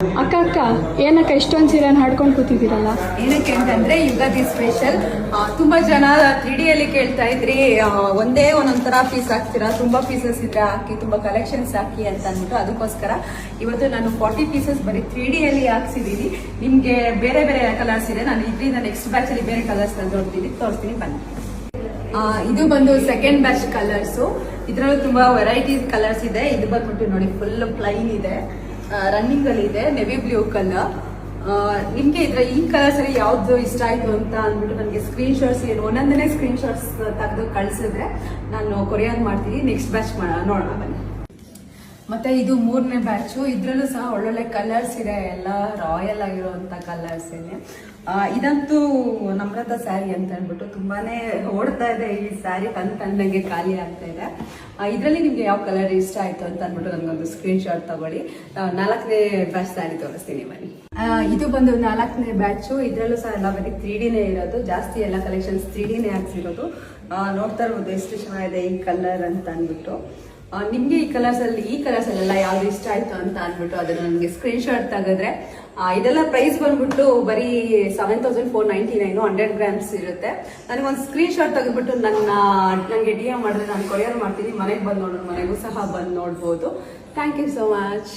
ಅಕ್ಕ ಅಕ್ಕ ಏನಕ್ಕ ಇಷ್ಟೊಂದು ಸೀರೆ ಹಾಡ್ಕೊಂಡು ಕೂತಿದ್ದೀರಲ್ಲ? ಏನಕ್ಕೆ ಅಂತಂದ್ರೆ ಯುಗಾದಿ ಸ್ಪೆಷಲ್. ತುಂಬಾ ಜನ 3D ಅಲ್ಲಿ ಕೇಳ್ತಾ ಇದ್ರಿ, ಒಂದೇ ಒಂದೊಂದರ ಪೀಸ್ ಹಾಕ್ತೀರಾ, ತುಂಬಾ ಪೀಸಸ್ ಇದ್ರೆ ಹಾಕಿ, ತುಂಬಾ ಕಲೆಕ್ಷನ್ಸ್ ಹಾಕಿ ಅಂತ ಅಂದ್ಬಿಟ್ಟು ಅದಕ್ಕೋಸ್ಕರ ಇವತ್ತು ನಾನು 40 ಪೀಸಸ್ ಬರೀ 3D ಅಲ್ಲಿ ಹಾಕ್ಸಿದೀನಿ. ನಿಮ್ಗೆ ಬೇರೆ ಬೇರೆ ಕಲರ್ಸ್ ಇದೆ, ನಾನು ಇದರಿಂದ ನೆಕ್ಸ್ಟ್ ಬ್ಯಾಚ್ ಅಲ್ಲಿ ಬೇರೆ ಕಲರ್ಸ್ ತೋರಿಸ್ತೀನಿ ಬನ್ನಿ. ಇದು ಬಂದು ಸೆಕೆಂಡ್ ಬ್ಯಾಚ್ ಕಲರ್ಸ್. ಇದ್ರಲ್ಲೂ ತುಂಬಾ ವೆರೈಟೀಸ್ ಕಲರ್ಸ್ ಇದೆ. ಇದು ಬಂದ್ಬಿಟ್ಟು ನೋಡಿ ಫುಲ್ ಪ್ಲೈನ್ ಇದೆ, ರನ್ನಿಂಗ್ ಅಲ್ಲಿ ಇದೆ, ನೆವಿ ಬ್ಲೂ ಕಲರ್. ನಿಮ್ಗೆ ಈ ಕಲರ್ಸ್ ಅಲ್ಲಿ ಯಾವ್ದು ಇಷ್ಟ ಆಯ್ತು ಅಂತ ಅಂದ್ಬಿಟ್ಟು ನನಗೆ ಸ್ಕ್ರೀನ್ ಶಾಟ್ಸ್ ಒಂದೊಂದನೇ ಸ್ಕ್ರೀನ್ ಶಾಟ್ಸ್ ತೆಗೆದು ಕಳ್ಸಿದ್ರೆ ನಾನು ಕೊರಿಯರ್ ಮಾಡ್ತೀನಿ. ನೆಕ್ಸ್ಟ್ ಬ್ಯಾಚ್ ನೋಡೋಣ ಬನ್ನಿ. ಮತ್ತೆ ಇದು 3ನೇ ಬ್ಯಾಚು. ಇದ್ರಲ್ಲೂ ಸಹ ಒಳ್ಳೊಳ್ಳೆ ಕಲರ್ಸ್ ಇದೆ, ಎಲ್ಲ ರಾಯಲ್ ಆಗಿರುವಂತ ಕಲರ್ಸ್ ಇದೆ. ಇದಂತೂ ನಮ್ರತಾ ಸ್ಯಾರಿ ಅಂತ ಅಂದ್ಬಿಟ್ಟು ತುಂಬಾನೇ ಓಡ್ತಾ ಇದೆ ಈ ಸ್ಯಾರಿ, ತಂದಂಗೆ ಖಾಲಿ ಆಗ್ತಾ ಇದೆ. ಇದರಲ್ಲಿ ನಿಮ್ಗೆ ಯಾವ ಕಲರ್ ಇಷ್ಟ ಆಯ್ತು ಅಂತ ಅಂದ್ಬಿಟ್ಟು ನನಗೊಂದು ಸ್ಕ್ರೀನ್ ಶಾಟ್ ತಗೊಳ್ಳಿ. 4ನೇ ಬ್ಯಾಚ್ ಸ್ಯಾರಿ ತೋರಿಸ್ತೀನಿ ಬನ್ನಿ. ಇದು ಬಂದು 4ನೇ ಬ್ಯಾಚು. ಇದ್ರಲ್ಲೂ ಸಹ ಎಲ್ಲ ಬರೀ 3Dನೇ ಇರೋದು, ಜಾಸ್ತಿ ಎಲ್ಲ ಕಲೆಕ್ಷನ್ಸ್ 3Dನೇ ಹಾಕ್ಸಿರೋದು. ನೋಡ್ತಾ ಇರ್ಬೋದು ಎಷ್ಟು ಚೆನ್ನಾಗಿದೆ ಈ ಕಲರ್ ಅಂತ ಅಂದ್ಬಿಟ್ಟು. ನಿಮ್ಗೆ ಈ ಕಲರ್ಸ್ ಅಲ್ಲೆಲ್ಲ ಯಾವ್ದು ಇಷ್ಟ ಆಯ್ತು ಅಂತ ಅಂದ್ಬಿಟ್ಟು ಅದನ್ನ ನನಗೆ ಸ್ಕ್ರೀನ್ ಶಾಟ್ ತೆಗೆದ್ರೆ, ಇದೆಲ್ಲ ಪ್ರೈಸ್ ಬಂದ್ಬಿಟ್ಟು ಬರೀ 7499, 100 ಗ್ರಾಮ್ಸ್ ಇರುತ್ತೆ. ನನಗೊಂದು ಸ್ಕ್ರೀನ್ ಶಾಟ್ ತೆಗೆದ್ಬಿಟ್ಟು ನನಗೆ DM ಮಾಡಿದ್ರೆ ನಾನು ಕೊರಿಯರ್ ಮಾಡ್ತೀನಿ. ಮನೆಗೆ ಬಂದು ನೋಡೋಣ, ಮನೆಗೂ ಸಹ ಬಂದು ನೋಡ್ಬೋದು. Thank you so much.